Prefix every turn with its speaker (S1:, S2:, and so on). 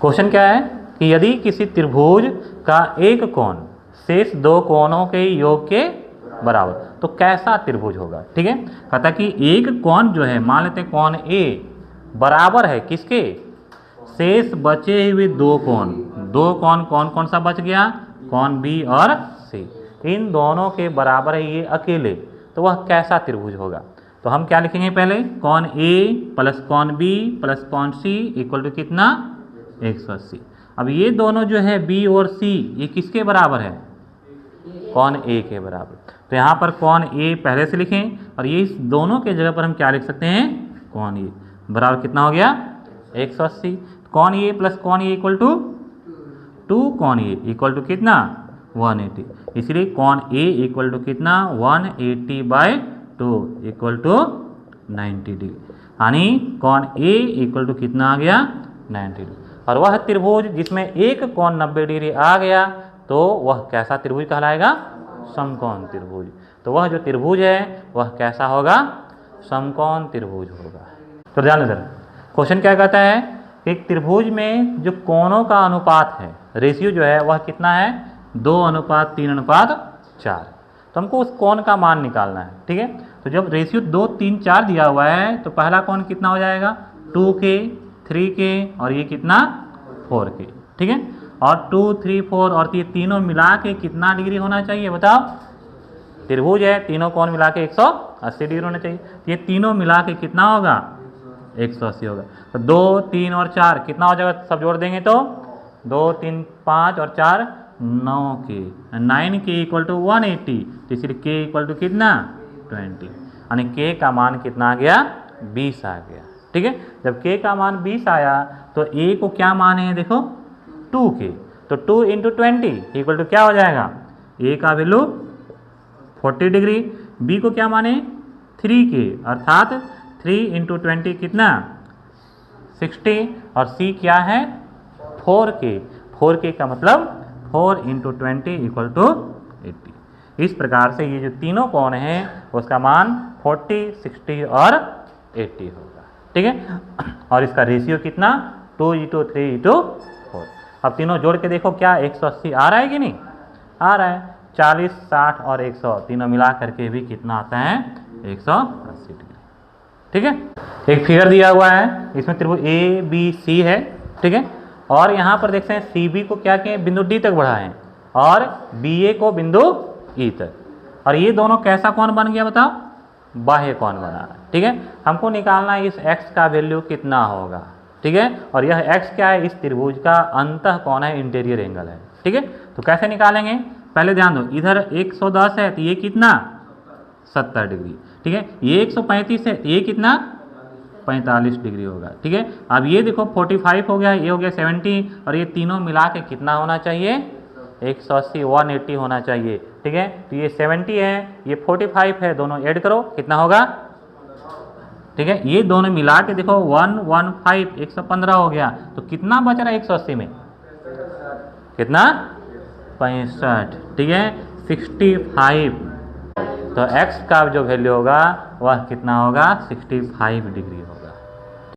S1: Question क्या है कि यदि किसी त्रिभुज का एक कोण शेष दो कोणों के योग के बराबर तो कैसा त्रिभुज होगा। ठीक है, कहता कि एक कोण जो है, मान लेते हैं कोण ए बराबर है किसके, शेष बचे हुए दो कोण कौन कौन सा बच गया, कोण बी और सी, इन दोनों के बराबर है ये अकेले, तो वह कैसा त्रिभुज होगा। तो हम क्या लिखेंगे, पहले कोण ए प्लस कोण बी प्लस कोण सी इक्वल टू कितना 180। अब ये दोनों जो है बी और सी ये किसके बराबर है, कोण ए के बराबर। तो यहाँ पर कोण ए पहले से लिखें और ये इस दोनों के जगह पर हम क्या लिख सकते हैं, कोण ए बराबर कितना हो गया 180। कोण ए प्लस कोण ए इक्वल टू 2 कोण ए इक्वल टू कितना 180, इसलिए कोण ए इक्वल टू कितना 180/2 इक्वल टू 90 डिग्री, यानी कोण ए इक्वल टू कितना आ गया 90 डिग्री। और वह त्रिभुज जिसमें एक कोण 90 डिग्री आ गया तो वह कैसा त्रिभुज कहलाएगा, समकोण त्रिभुज। तो वह जो त्रिभुज है वह कैसा होगा, समकोण त्रिभुज होगा। तो ध्यान दें, क्वेश्चन क्या कहता है, एक त्रिभुज में जो कोणों का अनुपात है, रेशियो जो है वह कितना है 2:3:4। तो हमको उस कोण का मान निकालना है। ठीक है, तो जब रेशियो 2, 3, 4 दिया हुआ है तो पहला कोण कितना हो जाएगा 2K 3K और ये कितना 4K। ठीक है, और 2, 3, 4 और ये तीनों मिला के कितना डिग्री होना चाहिए बताओ, त्रिभुज है तीनों कोण मिला के 180 डिग्री होना चाहिए। ये तीनों मिला के कितना होगा 180 होगा। तो 2, 3 और 4 कितना हो जाएगा, सब जोड़ देंगे तो 2, 3, 5 और 4 9K, 9K इक्वल टू 180, तो इसलिए K इक्वल टू कितना 20, यानी K का मान कितना आ गया 20 आ गया। ठीक है, जब K का मान 20 आया तो A को क्या मान है देखो 2K, तो 2 × 20 इक्वल टू क्या हो जाएगा, A का वैल्यू 40 डिग्री, B को क्या माने 3K अर्थात 3 × 20 कितना 60 और C क्या है 4K का मतलब 4 × 20 इक्वल टू 80। इस प्रकार से ये जो तीनों कोण हैं उसका मान 40, 60 और 80 होगा। ठीक है, और इसका रेशियो कितना 2:3:4। अब तीनों जोड़ के देखो क्या 180 आ रहा है कि नहीं आ रहा है, 40, 60 और 100 तीनों मिला करके भी कितना आता है 180 डिग्री। ठीक है, एक फिगर दिया हुआ है, इसमें त्रिभुज ABC है। ठीक है, और यहाँ पर देखते हैं CB को क्या किए बिंदु D तक बढ़ाएं और BA को बिंदु E तक, और ये दोनों कैसा कोण बन गया बताओ, बाह्य कोण बना। ठीक है, हमको निकालना है इस x का वैल्यू कितना होगा। ठीक है, और यह x क्या है, इस त्रिभुज का अंतः कोण है, इंटीरियर एंगल है। ठीक है, तो कैसे निकालेंगे, पहले ध्यान दो, इधर 110 है तो ये कितना 70 डिग्री। ठीक है, ये 135 है तो ये कितना 45 डिग्री होगा। ठीक है, अब ये देखो 45 हो गया, ये हो गया 70 और ये तीनों मिला के कितना होना चाहिए 180 180 होना चाहिए। ठीक है, तो ये 70 है ये 45 है, दोनों ऐड करो कितना होगा। ठीक है, ये दोनों मिला के देखो 115 115 हो गया, तो कितना बच रहा है 180 में कितना 65। ठीक है, 65, तो x का जो वैल्यू होगा वह कितना होगा 65 डिग्री होगा।